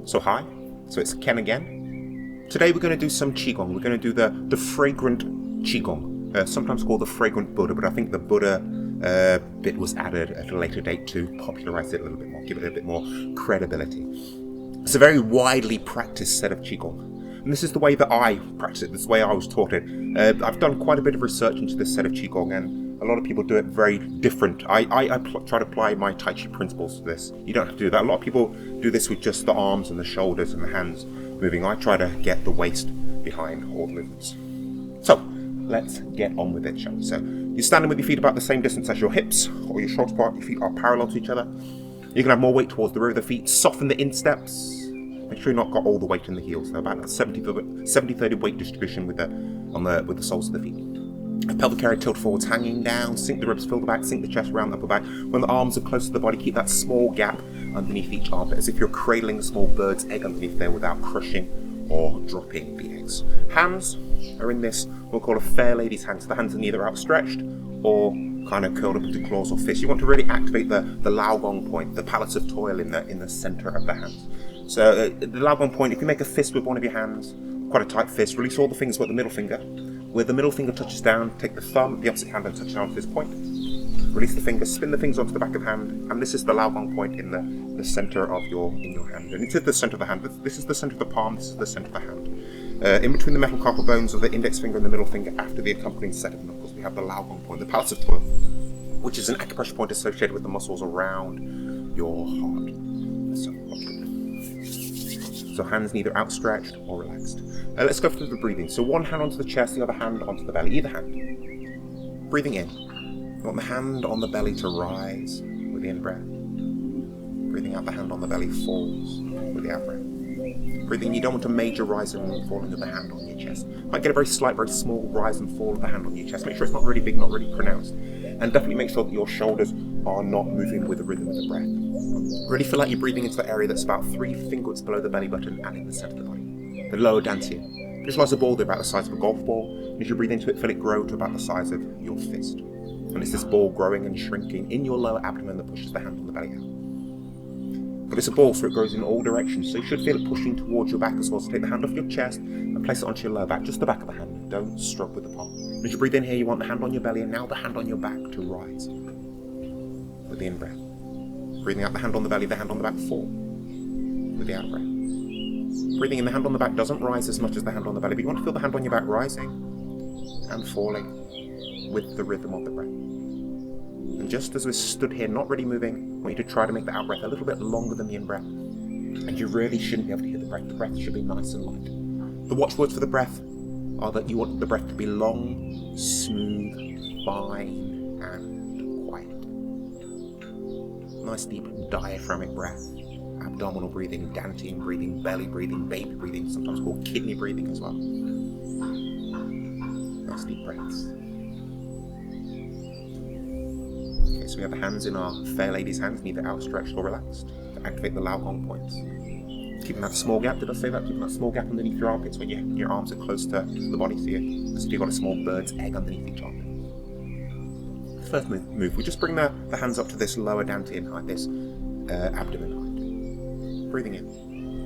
So hi, so it's Ken again. Today we're going to do some Qigong. We're going to do the Fragrant Qigong, sometimes called the Fragrant Buddha, but I think the Buddha bit was added at a later date to popularize it a little bit more, give it a bit more credibility. It's a very widely practiced set of Qigong. And this is the way that I practice it, this is the way I was taught it. I've done quite a bit of research into this set of Qigong, and a lot of people do it very different. I try to apply my Tai Chi principles to this. You don't have to do that. A lot of people do this with just the arms and the shoulders and the hands moving. I try to get the waist behind all the movements. So, let's get on with it, shall we? So, you're standing with your feet about the same distance as your hips or your shoulders apart. Your feet are parallel to each other. You can have more weight towards the rear of the feet. Soften the insteps. Make sure you've not got all the weight in the heels. So about a 70-30 weight distribution with the soles of the feet. Pelvic area tilt forwards, hanging down. Sink the ribs, fill the back, sink the chest, round the upper back. When the arms are close to the body, keep that small gap underneath each armpit, as if you're cradling a small bird's egg underneath there without crushing or dropping the eggs. Hands are in this, we'll call a fair lady's hands. The hands are neither outstretched or kind of curled up into claws or fists. You want to really activate the Lao Gong point, the palace of toil in the center of the hands. So the Lao Gong point, if you make a fist with one of your hands, quite a tight fist, release all the fingers but the middle finger. Where the middle finger touches down, take the thumb, the opposite hand, and touch down to this point. Release the fingers, spin the fingers onto the back of the hand, and this is the Lao Gong point in the center of in your hand. And it's at the center of the hand. This is the center of the palm. This is the center of the hand. In between the metal carpal bones of the index finger and the middle finger, after the accompanying set of knuckles, we have the Lao Gong point, the palace of toil, which is an acupressure point associated with the muscles around your heart. So hands neither outstretched or relaxed. Let's go through the breathing. So one hand onto the chest, the other hand onto the belly, either hand. Breathing in. You want the hand on the belly to rise with the in-breath. Breathing out, the hand on the belly falls with the out-breath. Breathing, you don't want a major rise and falling of the hand on your chest. Might get a very slight, very small rise and fall of the hand on your chest. Make sure it's not really big, not really pronounced. And definitely make sure that your shoulders are not moving with the rhythm of the breath. Really feel like you're breathing into the area that's about 3 fingers below the belly button and in the center of the body. The lower dantian. Visualize a ball there about the size of a golf ball, and as you breathe into it, feel it grow to about the size of your fist. And it's this ball growing and shrinking in your lower abdomen that pushes the hand on the belly out. But it's a ball, so it grows in all directions, so you should feel it pushing towards your back as well. So take the hand off your chest and place it onto your lower back, just the back of the hand. Don't stroke with the palm. And as you breathe in here, you want the hand on your belly, and now the hand on your back to rise with the in-breath. Breathing out, the hand on the belly, the hand on the back fall with the out-breath. Breathing in, the hand on the back doesn't rise as much as the hand on the belly, but you want to feel the hand on your back rising and falling with the rhythm of the breath. And just as we're stood here, not really moving, I want you to try to make the out-breath a little bit longer than the in-breath. And you really shouldn't be able to hear the breath. The breath should be nice and light. The watchwords for the breath are that you want the breath to be long, smooth, fine, and quiet. Nice deep diaphragmic breath, abdominal breathing, dantian breathing, belly breathing, baby breathing, sometimes called kidney breathing as well. Nice deep breaths. Okay, so we have the hands in our fair lady's hands, neither outstretched or relaxed, to activate the Lao Gong points. Keeping that small gap, did I say that? Keeping that small gap underneath your armpits when your arms are close to the body, so as if you've got a small bird's egg underneath each armpit. First move, we just bring the hands up to this lower dantian height, this abdomen height. Breathing in,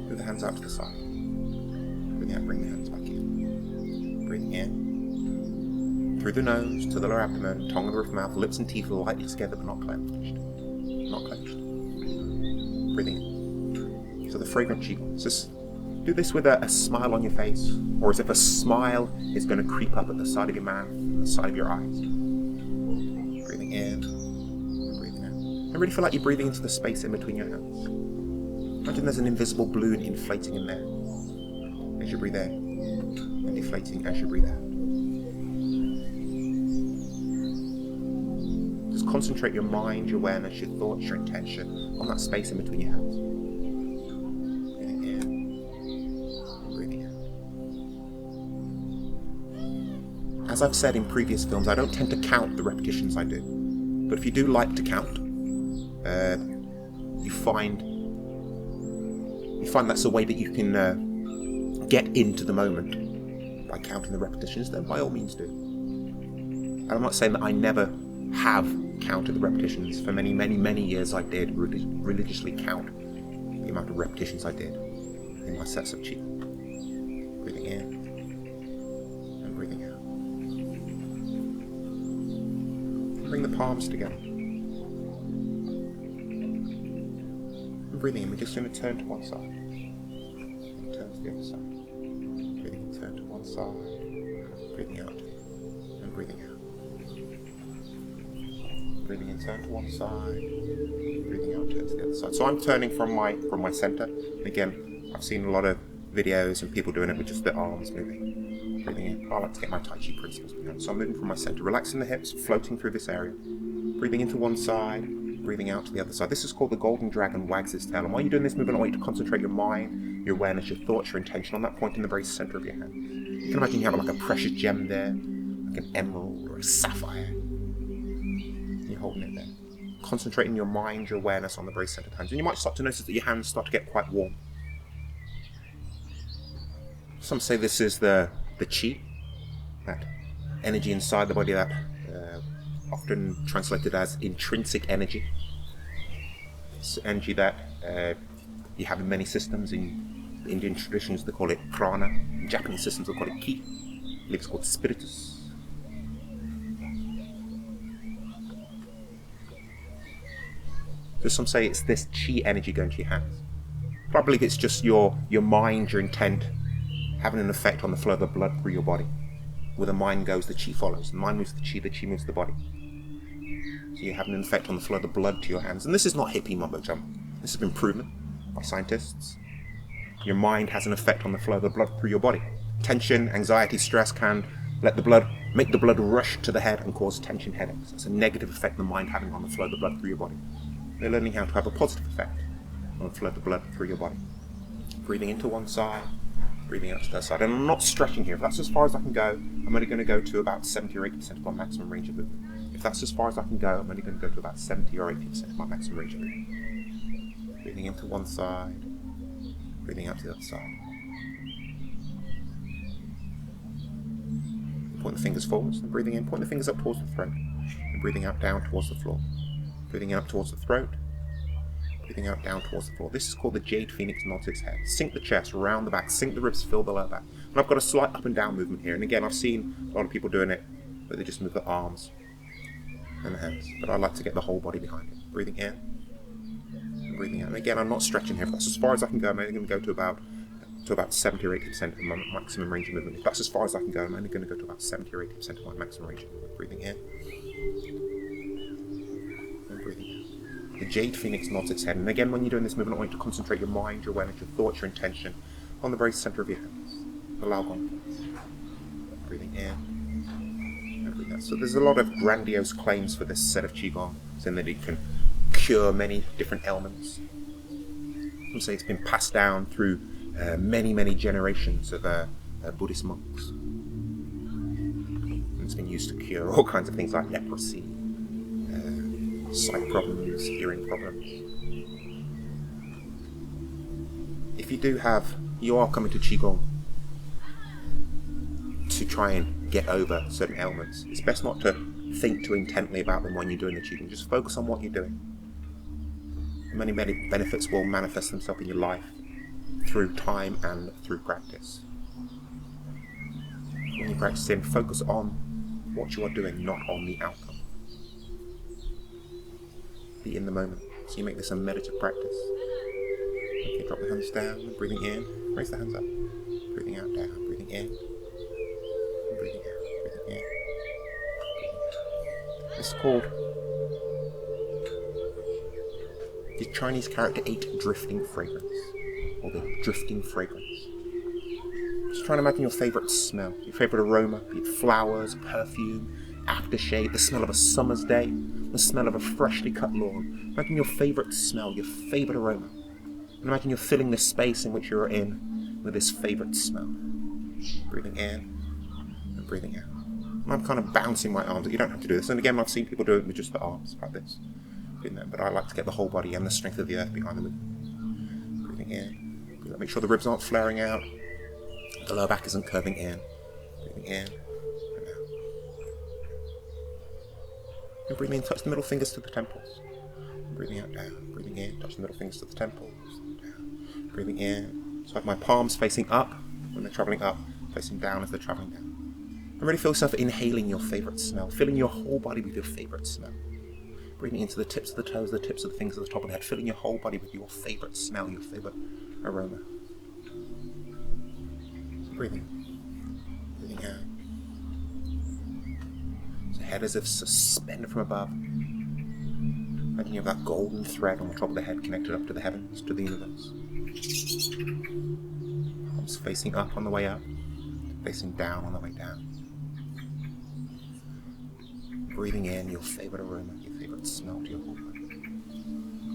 move the hands out to the side. Breathing out, bring the hands back in. Breathing in, through the nose to the lower abdomen, tongue and the roof of the mouth, lips and teeth lightly together but not clenched. Not clenched. Breathing in. So the Fragrant Qigong. So do this with a smile on your face, or as if a smile is going to creep up at the side of your mouth and the side of your eyes. Breathing in and breathing out. And really feel like you're breathing into the space in between your hands. Imagine there's an invisible balloon inflating in there as you breathe in and deflating as you breathe out. Just concentrate your mind, your awareness, your thoughts, your intention on that space in between your hands. Breathing in and breathing out. As I've said in previous films, I don't tend to count the repetitions I do. But if you do like to count, you find that's a way that you can get into the moment by counting the repetitions, then by all means do. And I'm not saying that I never have counted the repetitions. For many, many, many years I did religiously count the amount of repetitions I did. breathing my sets of chi. Breathing in and breathing out. Bring the palms together. And breathing in, we're just going to turn to one side. And turn to the other side. Breathing in, turn to one side. Breathing out. And breathing out. Breathing in, turn to one side. Breathing out, turn to the other side. So I'm turning from my center. Again, I've seen a lot of videos and people doing it with just their arms moving. Breathing in. I like to get my Tai Chi principles behind. So I'm moving from my center, relaxing the hips, floating through this area. Breathing into one side, breathing out to the other side. This is called the golden dragon wags its tail. And while you're doing this movement, I want you to concentrate your mind, your awareness, your thoughts, your intention on that point in the very center of your hand. You can imagine you have like a precious gem there, like an emerald or a sapphire. You're holding it there. Concentrating your mind, your awareness on the very center of the hands. And you might start to notice that your hands start to get quite warm. Some say this is the chi, that energy inside the body, that often translated as intrinsic energy. It's energy that you have in many systems. In Indian traditions they call it prana. In Japanese systems they call it ki. I believe it's called spiritus. So some say it's this chi energy going to your hands. But I believe it's just your mind, your intent, having an effect on the flow of the blood through your body. Where the mind goes, the chi follows. The mind moves the chi moves the body. So you're having an effect on the flow of the blood to your hands. And this is not hippie mumbo jumbo. This has been proven by scientists. Your mind has an effect on the flow of the blood through your body. Tension, anxiety, stress can make the blood rush to the head and cause tension headaches. It's a negative effect the mind having on the flow of the blood through your body. They're learning how to have a positive effect on the flow of the blood through your body. Breathing into one side, breathing out to the other side. And I'm not stretching here. If that's as far as I can go, I'm only going to go to about 70 or 80% of my maximum range of movement. If that's as far as I can go, I'm only going to go to about 70 or 80% of my maximum range of movement. Breathing into one side, breathing out to the other side. Point the fingers forwards and breathing in. Point the fingers up towards the throat and breathing out down towards the floor. Breathing out towards the throat. Breathing out down towards the floor. This is called the Jade Phoenix nods its head. Sink the chest, round the back, sink the ribs, fill the lower back. And I've got a slight up and down movement here. And again, I've seen a lot of people doing it, but they just move the arms and the hands. But I like to get the whole body behind it. Breathing in and breathing out. And again, I'm not stretching here. If that's as far as I can go, I'm only going to go to about 70 or 80% of my maximum range of movement. If that's as far as I can go, I'm only going to go to about 70 or 80% of my maximum range of movement. Breathing in and breathing out. The Jade Phoenix nods its head. And again, when you're doing this movement, I want you to concentrate your mind, your awareness, your thoughts, your intention on the very center of your hands. Allow one. Breathing in and breathing out. So there's a lot of grandiose claims for this set of Qigong, saying that it can cure many different ailments. Some say it's been passed down through many generations of Buddhist monks. And it's been used to cure all kinds of things like leprosy, sight problems, hearing problems. If you are coming to Qigong to try and get over certain ailments, it's best not to think too intently about them when you're doing the Qigong. Just focus on what you're doing. Many benefits will manifest themselves in your life through time and through practice. When you're practicing, focus on what you are doing, not on the outcome. Be in the moment. So you make this a meditative practice. Okay, drop the hands down, breathing in, raise the hands up, breathing out, down, breathing in, and breathing out, breathing in, breathing out. This is called the Chinese character 8 drifting fragrance, or the drifting fragrance. Just try and imagine your favourite smell, your favourite aroma, be it flowers, perfume, aftershave, the smell of a summer's day, the smell of a freshly cut lawn. Imagine your favourite smell, your favourite aroma. And imagine you're filling this space in which you're in with this favourite smell. Breathing in and breathing out. And I'm kind of bouncing my arms. You don't have to do this. And again, I've seen people do it with just the arms, like this. But I like to get the whole body and the strength of the earth behind the movement. Breathing in. Make sure the ribs aren't flaring out. The lower back isn't curving in. Breathing in. And breathing in, touch the middle fingers to the temples. And breathing out, down. Breathing in, touch the middle fingers to the temples. Down. Breathing in, So I have my palms facing up when they're travelling up, facing down as they're travelling down. And really feel yourself inhaling your favourite smell, filling your whole body with your favourite smell. Breathing into the tips of the toes, the tips of the fingers at the top of the head, filling your whole body with your favourite smell, your favourite aroma. So breathing out. So head as if suspended from above. Imagine you have that golden thread on the top of the head connected up to the heavens, to the universe. Palms facing up on the way up, facing down on the way down. Breathing in your favourite aroma, your favourite smell to your whole body.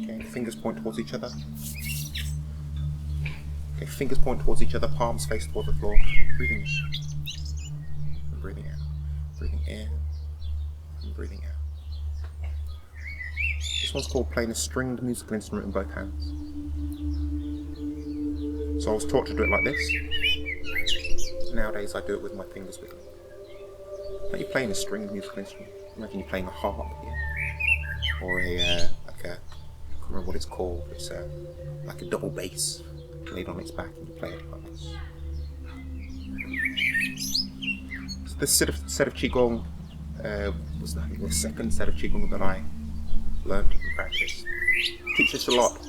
Okay, fingers point towards each other. Okay, fingers point towards each other, palms face toward the floor. Breathing in. And breathing out. Breathing in. And breathing out. This one's called playing a stringed musical instrument in both hands. So I was taught to do it like this. Nowadays I do it with my fingers wiggling. Like you're playing a stringed musical instrument. Imagine you're playing a harp here. Or I can't remember what it's called. It's like a double bass laid on its back and you play it like this. So this set of Qigong was the second set of Qigong that I learned and practiced. Teach us a lot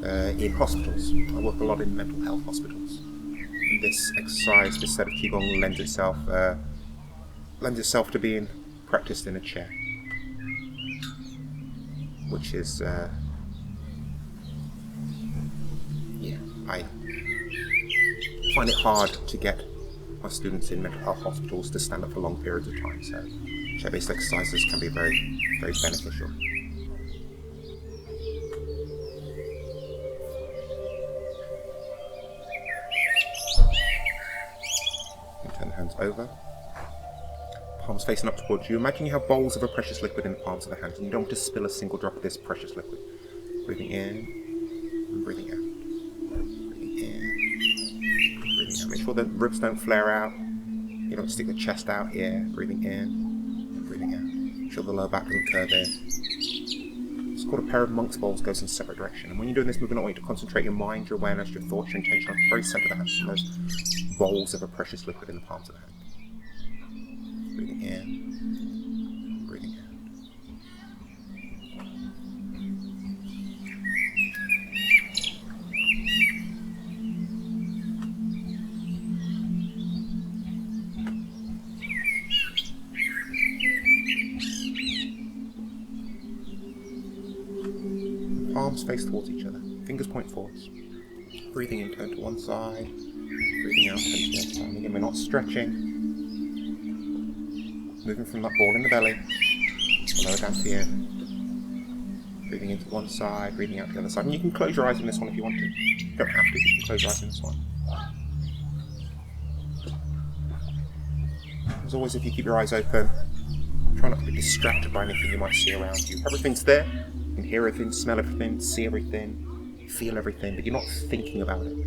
in hospitals. I work a lot in mental health hospitals. And this exercise, this set of Qigong lends itself to being practiced in a chair. Which is, I find it hard to get my students in mental health hospitals to stand up for long periods of time, so chair-based exercises can be very, very beneficial. And turn the hands over. Palms facing up towards you. Imagine you have bowls of a precious liquid in the palms of the hands and you don't want to spill a single drop of this precious liquid. Breathing in and breathing out. Breathing in, breathing out. Make sure the ribs don't flare out. You don't stick the chest out here. Breathing in and breathing out. Make sure the lower back doesn't curve in. It's called a pair of monk's bowls, goes in a separate direction. And when you're doing this movement, I want you to concentrate your mind, your awareness, your thoughts, your intention on the very centre of the hands and those bowls of a precious liquid in the palms of the hand. Breathing in, breathing out. Palms face towards each other, fingers point forwards. Breathing in, turn to one side. Breathing out, turn to the other side. Again, we're not stretching. Moving from that ball in the belly, lower down to the end. Breathing into one side, breathing out the other side. And you can close your eyes in this one if you want to. You don't have to, you can close your eyes in this one. As always, if you keep your eyes open, try not to be distracted by anything you might see around you. Everything's there. You can hear everything, smell everything, see everything, feel everything, but you're not thinking about it.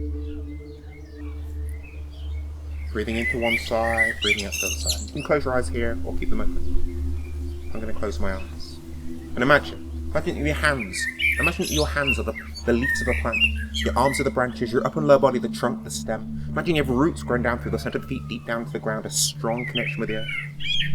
Breathing into one side, breathing out the other side. You can close your eyes here or keep them open. I'm going to close my eyes. And imagine your hands. Imagine your hands are the leaves of a plant. Your arms are the branches, your upper and lower body, the trunk, the stem. Imagine you have roots growing down through the centre of the feet, deep down to the ground, a strong connection with the earth.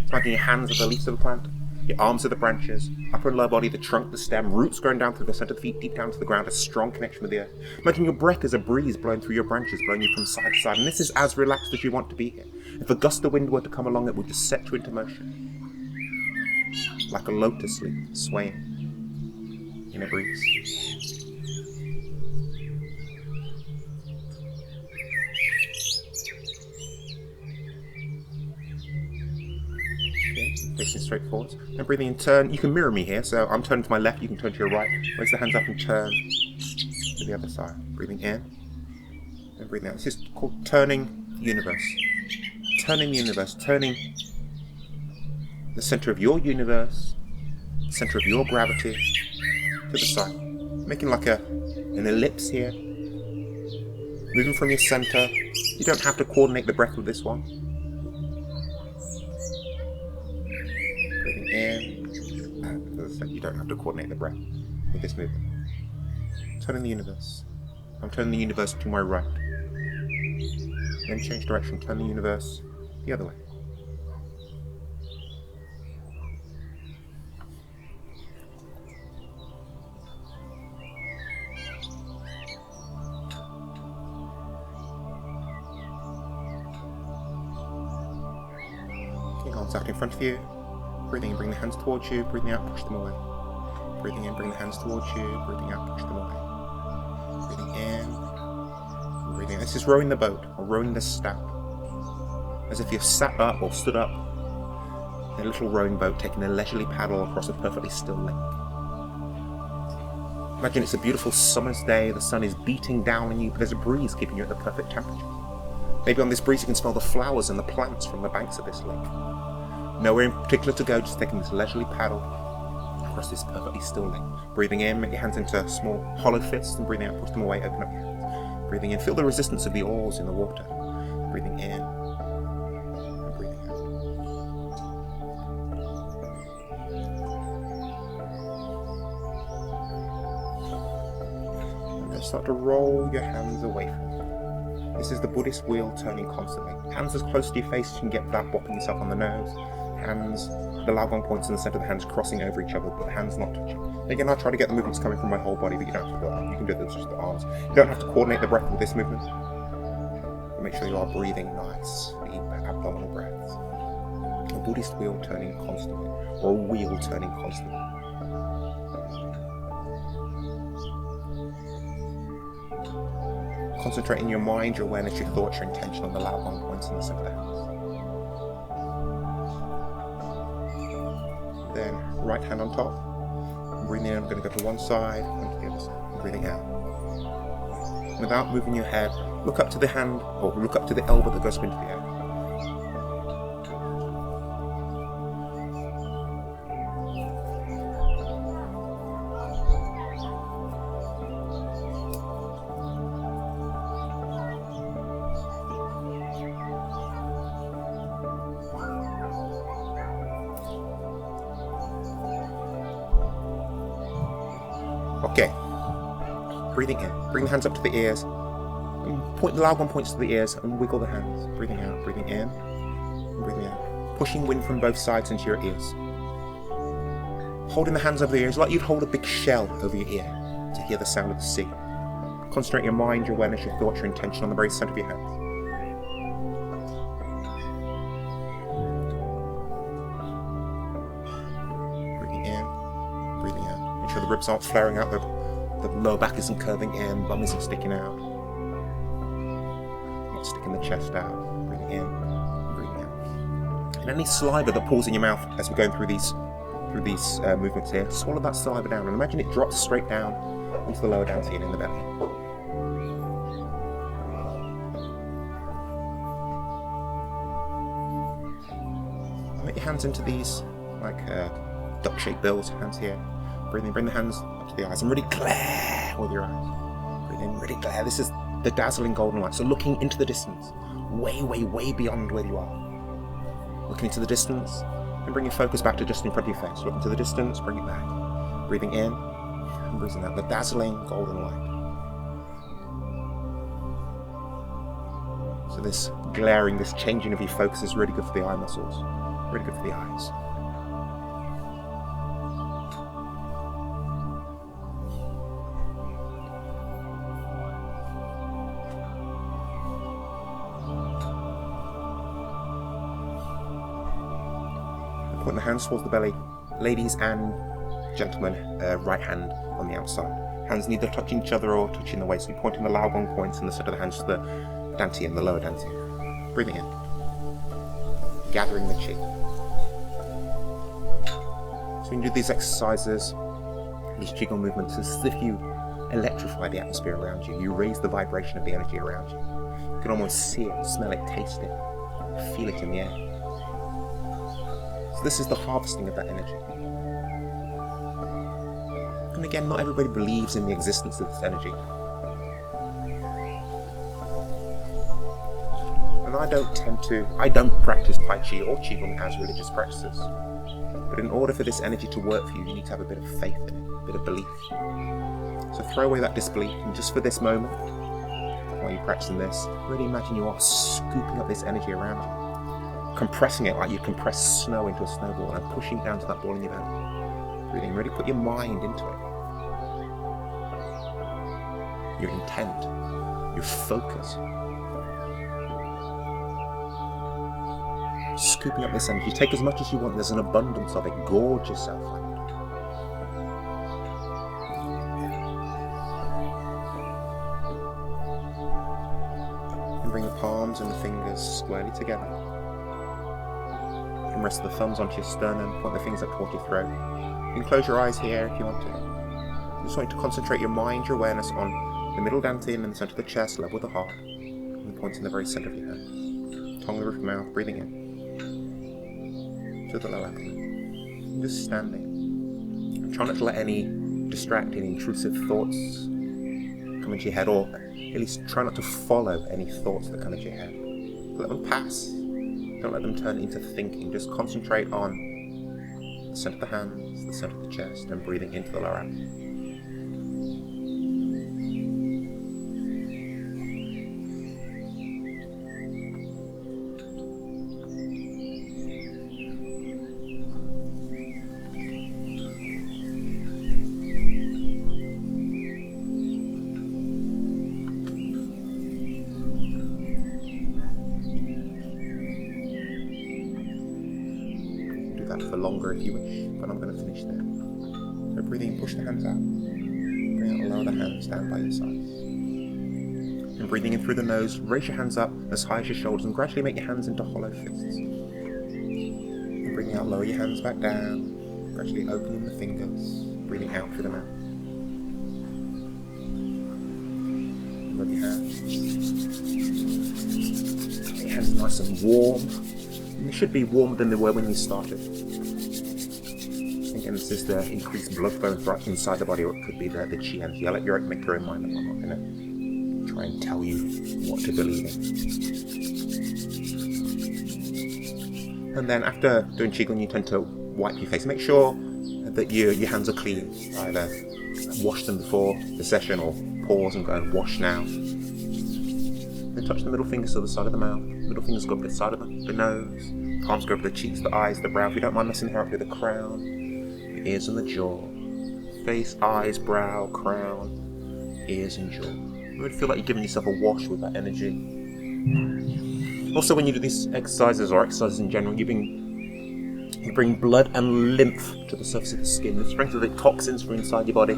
Imagine your hands are the leaves of the plant. Your arms are the branches, upper and lower body, the trunk, the stem, roots growing down through the centre of the feet, deep down to the ground, a strong connection with the earth. Imagine your breath is a breeze blowing through your branches, blowing you from side to side, and this is as relaxed as you want to be here. If a gust of wind were to come along, it would just set you into motion. Like a lotus leaf swaying in a breeze. Facing straight forwards. Then breathing in, turn. You can mirror me here, so I'm turning to my left, you can turn to your right. Raise the hands up and turn to the other side. Breathing in, and breathing out. This is called turning the universe. Turning the universe, turning the centre of your universe, the centre of your gravity, to the side. Making like an ellipse here. Moving from your centre. You don't have to coordinate the breath with this one. In, and as I said, you don't have to coordinate the breath with this movement. Turning the universe. I'm turning the universe to my right. Then change direction, turn the universe the other way. Arms out in front of you. Breathing in, bring the hands towards you. Breathing out, push them away. Breathing in, bring the hands towards you. Breathing out, push them away. Breathing in. Breathing out. This is rowing the boat, or rowing the staff. As if you've sat up or stood up in a little rowing boat, taking a leisurely paddle across a perfectly still lake. Imagine it's a beautiful summer's day. The sun is beating down on you, but there's a breeze keeping you at the perfect temperature. Maybe on this breeze you can smell the flowers and the plants from the banks of this lake. Nowhere in particular to go, just taking this leisurely paddle across this perfectly still lake. Breathing in, make your hands into small hollow fists, and breathing out, push them away, open up your hands. Breathing in, feel the resistance of the oars in the water. Breathing in, and breathing out. And then start to roll your hands away from you. This is the Buddhist wheel turning constantly. Hands as close to your face as you can get without bopping yourself on the nose. Hands, the Laogong points in the centre of the hands crossing over each other, but the hands not touching. Again, I'll try to get the movements coming from my whole body, but you don't have to do that. You can do this just the arms. You don't have to coordinate the breath with this movement. But make sure you are breathing nice, deep abdominal breaths. A Buddhist wheel turning constantly, or a wheel turning constantly. Concentrating your mind, your awareness, your thoughts, your intention on the Laogong points in the centre of the hands. Then right hand on top. I'm breathing in, I'm going to go to one side and to the other side. I'm breathing out. Without moving your head, look up to the hand, or look up to the elbow that goes up into the air. Okay, breathing in, bring the hands up to the ears, and point the Laogong points to the ears and wiggle the hands. Breathing out, breathing in, and breathing out. Pushing wind from both sides into your ears. Holding the hands over the ears like you'd hold a big shell over your ear to hear the sound of the sea. Concentrate your mind, your awareness, your thoughts, your intention on the very centre of your hands. Breathing in, breathing out. Make sure the ribs aren't flaring out, the lower back isn't curving in, bum isn't sticking out. Not sticking the chest out. Breathing in, breathing out. And any saliva that pulls in your mouth as we're going through these movements here, swallow that saliva down and imagine it drops straight down into the lower dantian in the belly. And let your hands into these like duck-shaped bills, hands here. Breathe in, bring the hands up to the eyes and really glare with your eyes. Breathe in, really glare. This is the dazzling golden light. So looking into the distance, way, way, way beyond where you are. Looking into the distance and bring your focus back to just in front of your face. Look into the distance, bring it back. Breathing in and breathing out. The dazzling golden light. So this glaring, this changing of your focus is really good for the eye muscles. Really good for the eyes. Putting the hands towards the belly, ladies and gentlemen, right hand on the outside. Hands neither touching each other or touching the waist. So you're pointing the Laogong points and the set of the hands to the dantian, the lower dantian. Breathing in, gathering the chi. So when you do these exercises, these Qigong movements, it's as if you electrify the atmosphere around you. You raise the vibration of the energy around you. You can almost see it, smell it, taste it, feel it in the air. So this is the harvesting of that energy. And again, not everybody believes in the existence of this energy. And I don't practice Tai Chi or Qigong as religious practices. But in order for this energy to work for you, you need to have a bit of faith in it, a bit of belief. So throw away that disbelief and just for this moment, while you're practicing this, really imagine you are scooping up this energy around you, compressing it like you compress snow into a snowball and pushing down to that ball in your belly. Breathing, really put your mind into it. Your intent, your focus. Scooping up this energy. Take as much as you want. There's an abundance of it. Gorge yourself on it. And bring the palms and the fingers squarely together. You can rest the thumbs onto your sternum, point the fingers up towards your throat. You can close your eyes here if you want to. Just want you to concentrate your mind, your awareness on the middle dantian and the center of the chest, level with the heart. And the points in the very center of your head. Tongue, the roof of the mouth, breathing in. To the lower abdomen. Just standing. Try not to let any distracting, intrusive thoughts come into your head, or at least try not to follow any thoughts that come into your head. Let them pass. Don't let them turn into thinking. Just concentrate on the center of the hands, the center of the chest, and breathing into the lower abdomen. For longer if you wish, but I'm going to finish there. So breathing, push the hands out. Bring out and lower the hands down by your sides. And breathing in through the nose, raise your hands up as high as your shoulders and gradually make your hands into hollow fists. And breathing out, lower your hands back down, gradually opening the fingers, breathing out through the mouth. And rub your hands. Make your hands nice and warm. And they should be warmer than they were when you started. Again, this is the increased blood flow right inside the body, or it could be the chi energy. I'll let you make your own mind up. I'm not going to try and tell you what to believe in. And then after doing Qigong, you tend to wipe your face. Make sure that your hands are clean. Either wash them before the session or pause and go and wash now. Then touch the middle fingers to the side of the mouth. Middle fingers go up the side of the nose. Palms go over the cheeks, the eyes, the brow. If you don't mind messing hair up with the crown, the ears and the jaw. Face, eyes, brow, crown, ears and jaw. You would feel like you're giving yourself a wash with that energy. Also, when you do these exercises, or exercises in general, you bring blood and lymph to the surface of the skin. This brings the toxins from inside your body.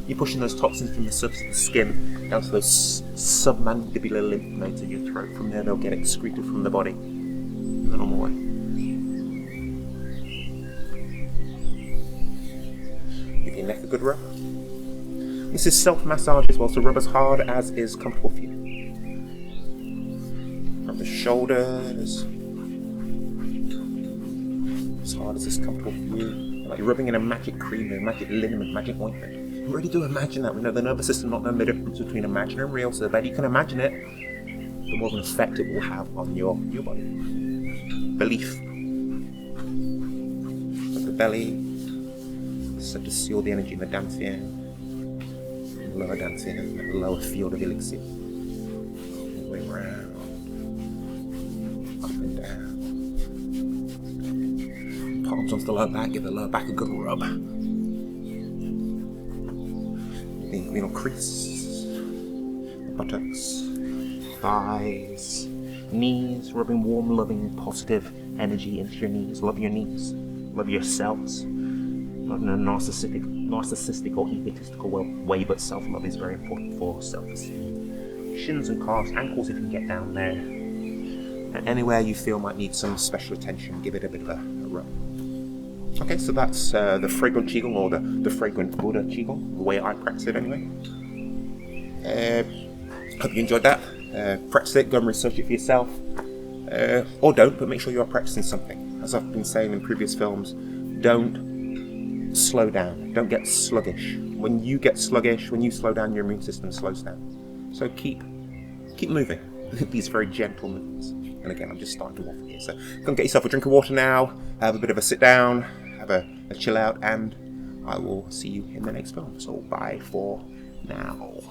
You're pushing those toxins from the surface of the skin down to those submandibular lymph nodes in your throat. From there, they'll get excreted from the body in the normal way. Give your neck a good rub. This is self-massage as well, so rub as hard as is comfortable for you. From the shoulders, as hard as is comfortable for you. Like you're rubbing in a magic cream, a magic liniment, magic ointment. You really do imagine that. We know the nervous system not knowing the difference between imaginary and real, so the better you can imagine it, the more of an effect it will have on your body. Belief. Of the belly, so to seal the energy in the dantian, lower dantian, and the lower field of elixir. All the way round, up and down. Palms onto the lower back, give the lower back a good rub. The crease, buttocks, thighs, knees, rubbing warm, loving, positive energy into your knees. Love your knees. Love yourselves. Not in a narcissistic or egotistical way, but self-love is very important for self-esteem. Shins and calves, ankles if you can get down there. And anywhere you feel might need some special attention, give it a bit of a rub. Okay, so that's the Fragrant Qigong, or the Fragrant Buddha Qigong, the way I practice it anyway. Hope you enjoyed that. Practice it, go and research it for yourself. Or don't, but make sure you are practicing something. As I've been saying in previous films, don't slow down. Don't get sluggish. When you get sluggish, when you slow down, your immune system slows down. So keep moving. These very gentle movements. And again, I'm just starting to waffle here. So go and get yourself a drink of water now, have a bit of a sit down, have a chill out, and I will see you in the next film. So bye for now.